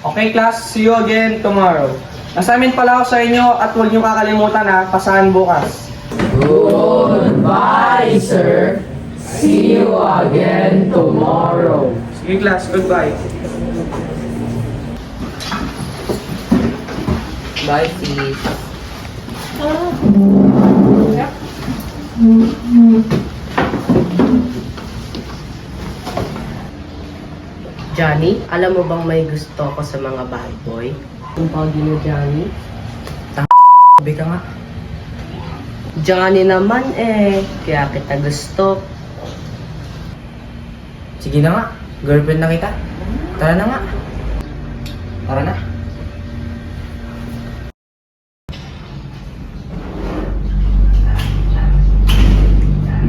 Okay class, see you again tomorrow. Assignment pala ako sa inyo at huwag niyo kakalimutan na pasahan bukas. Goodbye, sir. See you again tomorrow. Sige class, goodbye. Bye, sis. Johnny, alam mo bang may gusto ko sa mga bad boy? Ang pagi mo, Johnny? Sabi ka nga. Johnny naman kaya kita gusto. Sige na nga. Girlfriend na kita. Tara na nga. Tara na.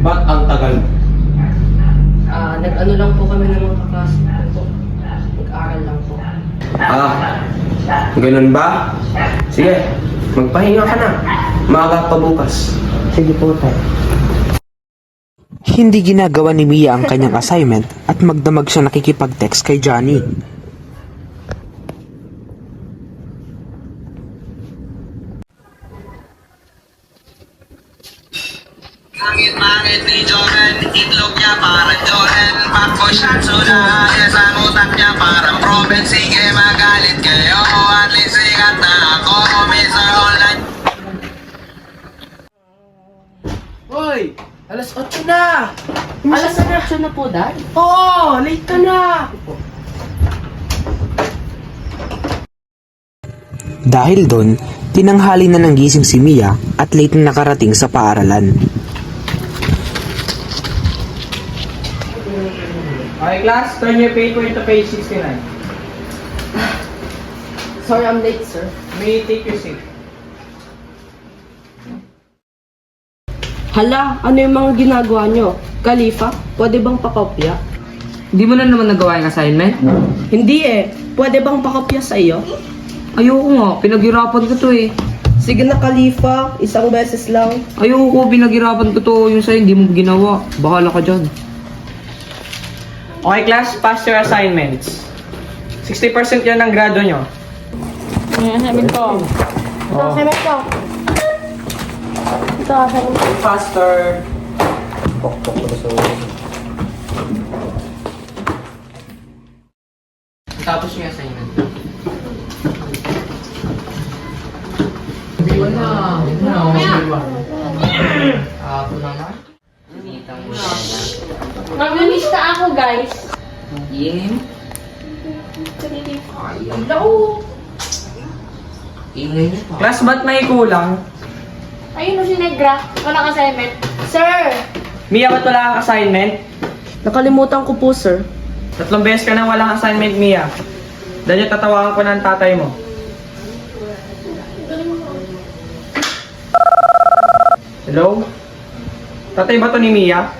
Ba't ang tagal? Nag-ano lang po kami ng mga kaklase ko. Nag-aral lang po. Ganun ba? Sige, magpahinga ka na. Maaga pa bukas. Sige po, tayo. Hindi ginagawa ni Mia ang kanyang assignment at magdamag siya nakikipag-text kay Johnny. Pangit-pangit ni Jordan, itlog niya parang Jordan. Pakbo siyang suda, yes ang utak niya parang Proven. Sige magalit kayo, at least sikat na ako. Mr. Online. Hoy! Alas 8 na! Alas 8 na po, Dad? Oo! Late ka na! Dahil doon, tinanghali na ng gising si Mia at late na nakarating sa paaralan. Okay class, turn your paper to page 69. Sorry, I'm late, sir. May take your seat. Hala, ano yung mga ginagawa nyo? Khalifa, pwede bang pakopya? Di mo na naman nagawa yung assignment? Hindi pwede bang pakopya sa iyo? Ayoko nga. Pinaghirapan ko to eh. Sige na, Khalifa, isang beses lang. Ayoko. Pinaghirapan ko to. Yung sa'yo, hindi mo ginawa. Bahala ka dyan. Okay class, pass your assignments. 60% yan ang grado nyo. Faster. Tapos yung assignment. Hindi mo na. Hindi mo na. Ako na nga. Nitang mo na. Maglilista ako, guys. Iingin. Hello. Ingay niyo pa. Class, ba't may kulang? Ayun o si Negra. Walang assignment. Sir! Mia, ba't wala kang assignment? Nakalimutan ko po, sir. 3 beses ka nang walang assignment, Mia. Dahil tatawagan ko ng tatay mo. Hello? Tatay ba to ni Mia?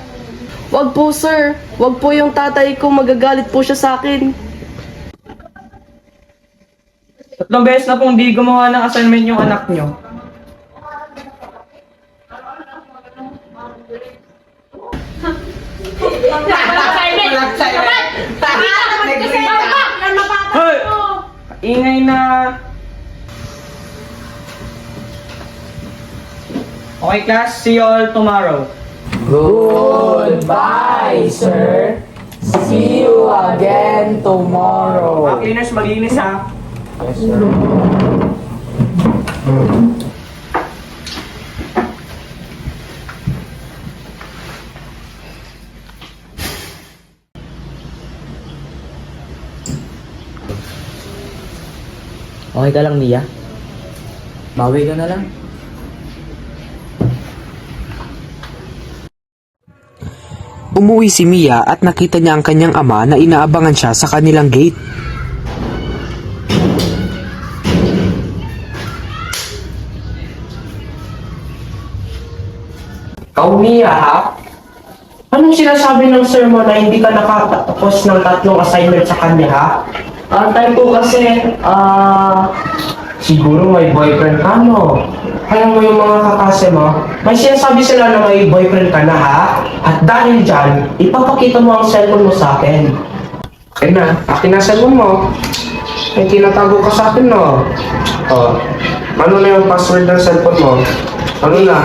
Wag po, sir. Wag po yung tatay ko. Magagalit po siya sa akin. 3 beses na pong di gumawa ng assignment yung anak nyo. Walang assignment! Hoy! Ingay na. Okay class, see you all tomorrow. Goodbye, sir. See you again tomorrow. Mga cleaners, maglinis ha. Yes, sir. Okay ka lang, Mia? Bawi ka na lang. Umuwi si Mia at nakita niya ang kanyang ama na inaabangan siya sa kanilang gate. Ikaw, Mia, ha? Anong sinasabi ng sir mo na hindi ka nakatapos ng 3 assignment sa kanya, ha? Time ko kasi, Siguro may boyfriend ka, no? Alam mo yung mga kakase mo, may sinasabi sila na may boyfriend ka na, ha? At dahil dyan, ipapakita mo ang cellphone mo sa akin. Akin na, akin na cellphone mo. May tinatago ka sa akin, no? Oh, ano na yung password ng cellphone mo? Ano na?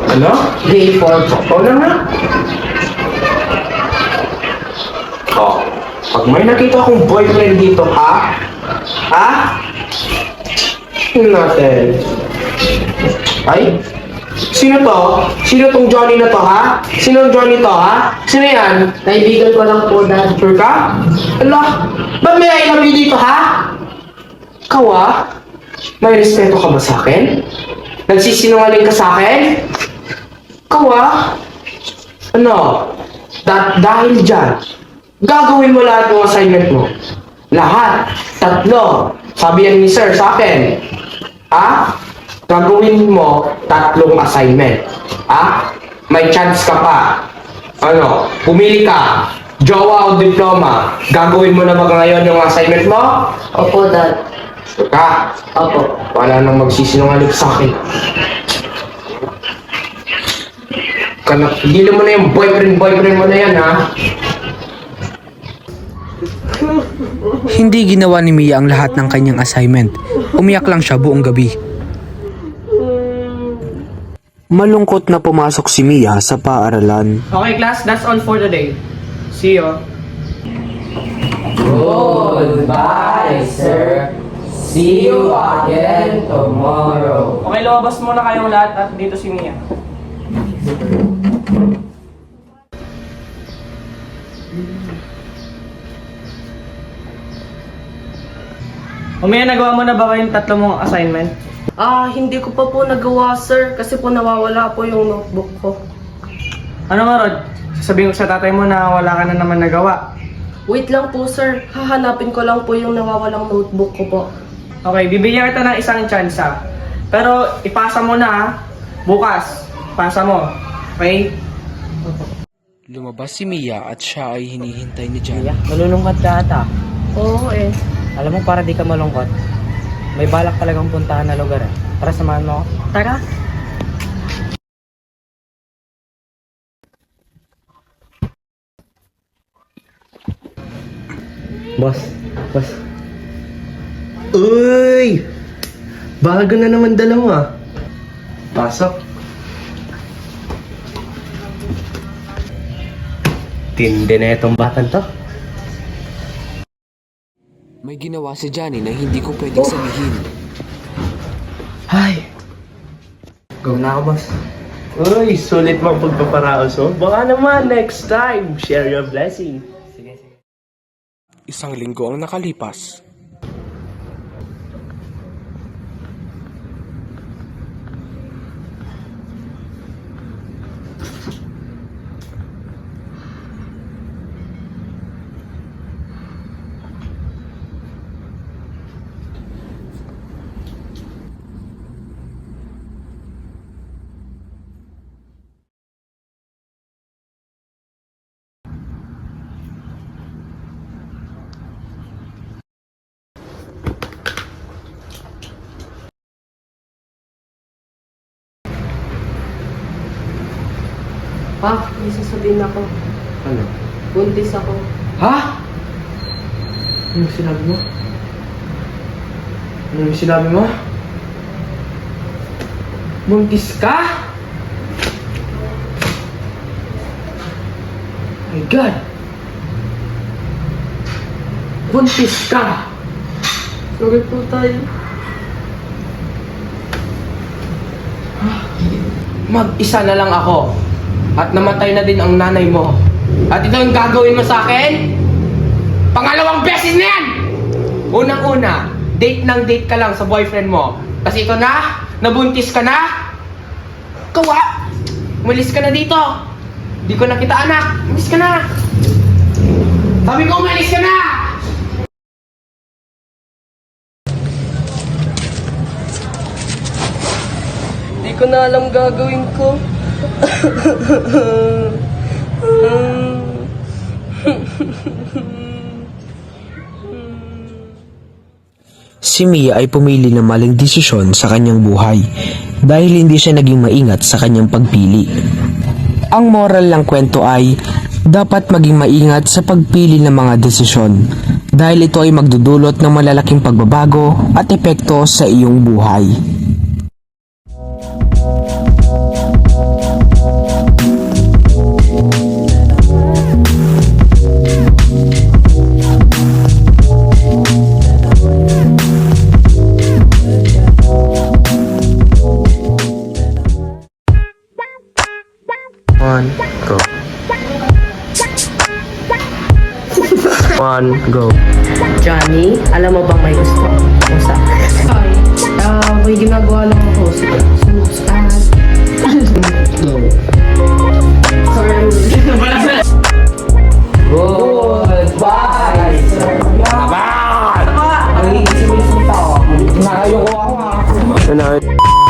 Ano? Day 4 po. Oo na nga. Oh, pag may nakita akong boyfriend dito, ha? Ha? Tingnan natin. Ay? Sino to? Sino tong Johnny na to, ha? Sino Johnny to, ha? Sino yan? Kaibigan ko lang po, Dad. Sure ka? Ala, ba't may I love you dito, ha? Ikaw, ha? May respeto ka ba sa akin? Nagsisinungaling ka sa akin? Ikaw, ha? Ano? Dahil dyan, gagawin mo lahat ng assignment mo. Lahat. 3. Sabi yan ni Sir sa akin. Ha? Gagawin mo 3 assignment. Ha? May chance ka pa. Ano? Pumili ka. Jowa o diploma. Gagawin mo na ba ngayon yung assignment mo? Opo, Dad. Sure ka? Opo. Wala nang magsisinungaling sa akin. Hindi mo na yung boyfriend mo na yan, ha? Hindi ginawa ni Mia ang lahat ng kanyang assignment. Umiyak lang siya buong gabi. Malungkot na pumasok si Mia sa paaralan. Okay class, that's all for today. See you. Goodbye, sir. See you again tomorrow. Okay, lumabas muna kayong lahat at dito si Mia. Mia, nagawa mo na ba kayong 3 mong assignment? Hindi ko pa po nagawa, sir. Kasi po nawawala po yung notebook ko. Ano nga, Rod? Sasabihin ko sa tatay mo na wala ka na naman nagawa. Wait lang po, sir. Hahanapin ko lang po yung nawawalang notebook ko po. Okay, bibigyan kita ng isang chance ha. Pero ipasa mo na ha. Bukas, pasa mo. Okay? Lumabas si Mia at siya ay hinihintay ni Jan. Malulungkot ka ata. Oo eh. Alam mo, para di ka malungkot, may balak talagang puntahan na lugar eh. Tara, samahan mo ako. Tara. Boss. Uy! Bago na naman dala mo, ah. Pasok. Tindi na itong batang to. May ginawa si Johnny na hindi ko pwedeng sabihin. Ay! Go na ako, boss. Uy, sulit mang pagpaparaos mo. Baka naman next time, share your blessing. Sige, sige. Isang linggo ang nakalipas. Pa, may sasabihin ako. Ano? Buntis ako. Ha? Ano yung sinabi mo? Ano yung sinabi mo? Buntis ka? My God! Buntis ka! Sorry po tayo. Mag-isa na lang ako. At namatay na din ang nanay mo. At ito yung gagawin mo sa akin? Pangalawang beses na yan! Unang-una, date ng date ka lang sa boyfriend mo. Tapos ito na, nabuntis ka na. Kawa! Umalis ka na dito. Di ko na kita anak. Umalis ka na. Sabi ko umalis ka na! Di ko na alam gagawin ko. si Mia ay pumili ng maling desisyon sa kanyang buhay dahil hindi siya naging maingat sa kanyang pagpili. Ang moral ng kwento ay dapat maging maingat sa pagpili ng mga desisyon dahil ito ay magdudulot ng malalaking pagbabago at epekto sa iyong buhay. One, go. One, go. Johnny, alam mo bang may gusto ako sa akin? May ginagawa lang ako. Goodbye! Yaman! Ang iisip mo yung salita ko. Nakayoko ako ha. Ano?